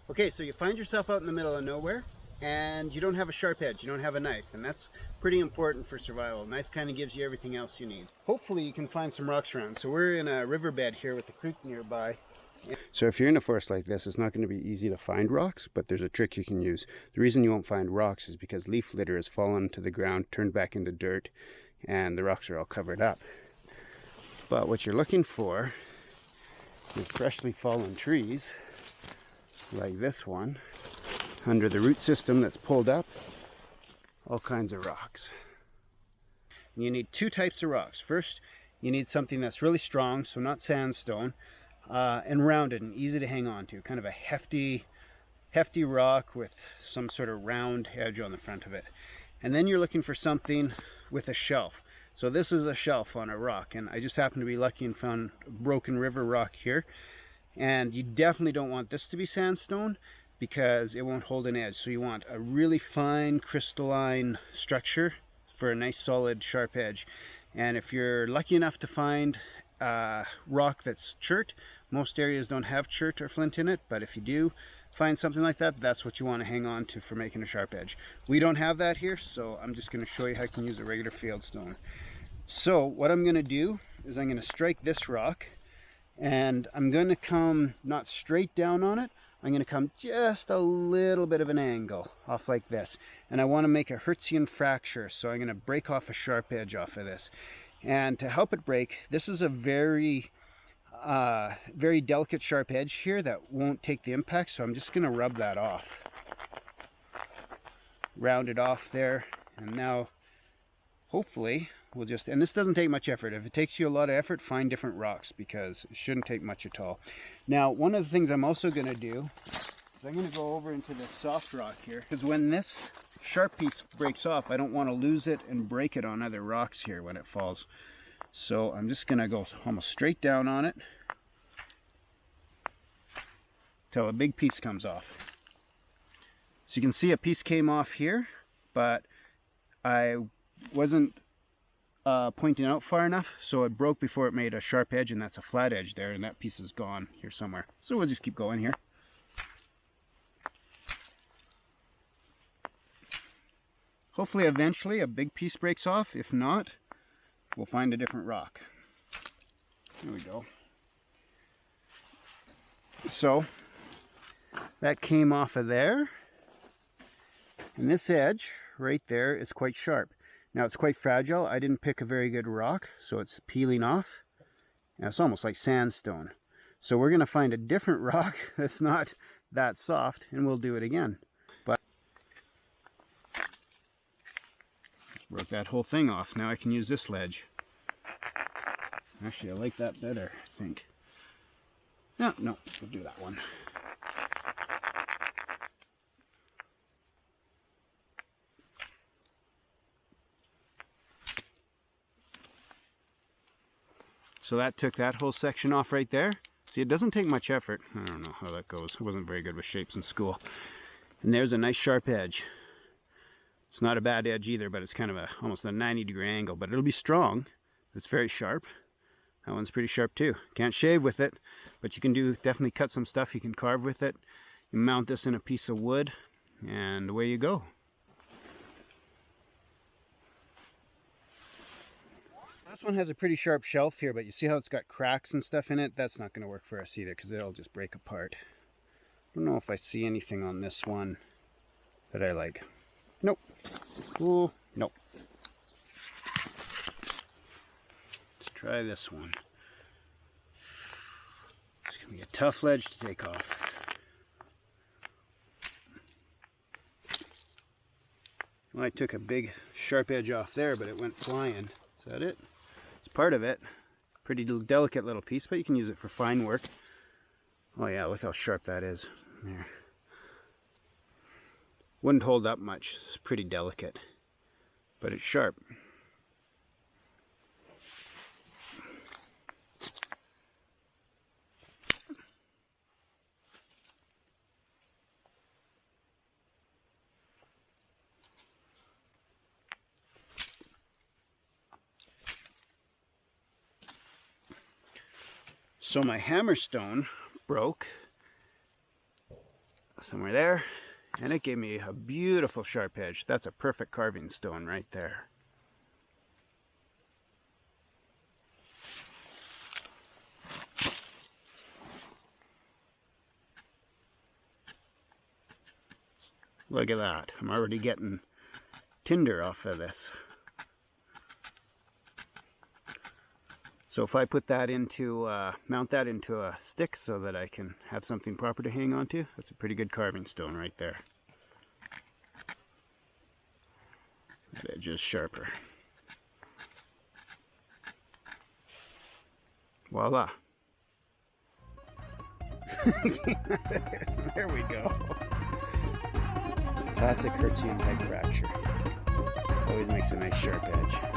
Okay, so you find yourself out in the middle of nowhere and you don't have a sharp edge, you don't have a knife, and that's pretty important for survival. A knife kind of gives you everything else you need. Hopefully you can find some rocks around. So we're in a riverbed here with the creek nearby. So if you're in a forest like this, it's not going to be easy to find rocks, but there's a trick you can use. The reason you won't find rocks is because leaf litter has fallen to the ground, turned back into dirt, and the rocks are all covered up. But what you're looking for is freshly fallen trees, like this one, under the root system that's pulled up, all kinds of rocks. And you need two types of rocks. First, you need something that's really strong, so not sandstone, and rounded and easy to hang on to, kind of a hefty rock with some sort of round edge on the front of it. And then you're looking for something with a shelf. So this is a shelf on a rock, and I just happened to be lucky and found a broken river rock here. And you definitely don't want this to be sandstone because it won't hold an edge. So you want a really fine crystalline structure for a nice solid sharp edge. And if you're lucky enough to find rock that's chert, most areas don't have chert or flint in it, but if you do find something like that, that's what you want to hang on to for making a sharp edge. We don't have that here, so I'm just going to show you how you can use a regular fieldstone. So what I'm going to do is I'm going to strike this rock, and I'm going to come not straight down on it, I'm going to come just a little bit of an angle off like this, and I want to make a Hertzian fracture, so I'm going to break off a sharp edge off of this. And to help it break, this is a very delicate sharp edge here that won't take the impact, so I'm just going to rub that off, round it off there, and now hopefully we'll just, and this doesn't take much effort. If it takes you a lot of effort, find different rocks because it shouldn't take much at all. Now, one of the things I'm also going to do is I'm going to go over into this soft rock here, because when this sharp piece breaks off, I don't want to lose it and break it on other rocks here when it falls. So I'm just going to go almost straight down on it till a big piece comes off. So you can see a piece came off here, but I wasn't pointing out far enough, so it broke before it made a sharp edge, and that's a flat edge there, and that piece is gone here somewhere. So we'll just keep going here. Hopefully eventually a big piece breaks off. If not, we'll find a different rock. There we go. So that came off of there, and this edge right there is quite sharp. Now it's quite fragile. I didn't pick a very good rock, so it's peeling off. Now it's almost like sandstone. So we're going to find a different rock that's not that soft, and we'll do it again. But broke that whole thing off. Now I can use this ledge. Actually, I like that better, I think. No, we'll do that one. So that took that whole section off right there. See, it doesn't take much effort. I don't know how that goes. I wasn't very good with shapes in school. And there's a nice sharp edge. It's not a bad edge either, but it's kind of almost a 90-degree angle. But it'll be strong. It's very sharp. That one's pretty sharp too. Can't shave with it, but you can definitely cut some stuff. You can carve with it. You mount this in a piece of wood, and away you go. This one has a pretty sharp shelf here, but you see how it's got cracks and stuff in it? That's not going to work for us either, because it'll just break apart. I don't know if I see anything on this one that I like. Nope. Ooh, nope. Let's try this one. It's going to be a tough ledge to take off. Well, I took a big sharp edge off there, but it went flying. Is that it? It's part of it. Pretty delicate little piece, but you can use it for fine work. Oh yeah, look how sharp that is. There. Wouldn't hold up much. It's pretty delicate, but it's sharp. So my hammerstone broke somewhere there. And it gave me a beautiful sharp edge. That's a perfect carving stone right there. Look at that. I'm already getting tinder off of this. So if I put that into, mount that into a stick so that I can have something proper to hang on to, that's a pretty good carving stone right there. That edge is sharper. Voila. There we go. Classic Hertzian type fracture. Always makes a nice sharp edge.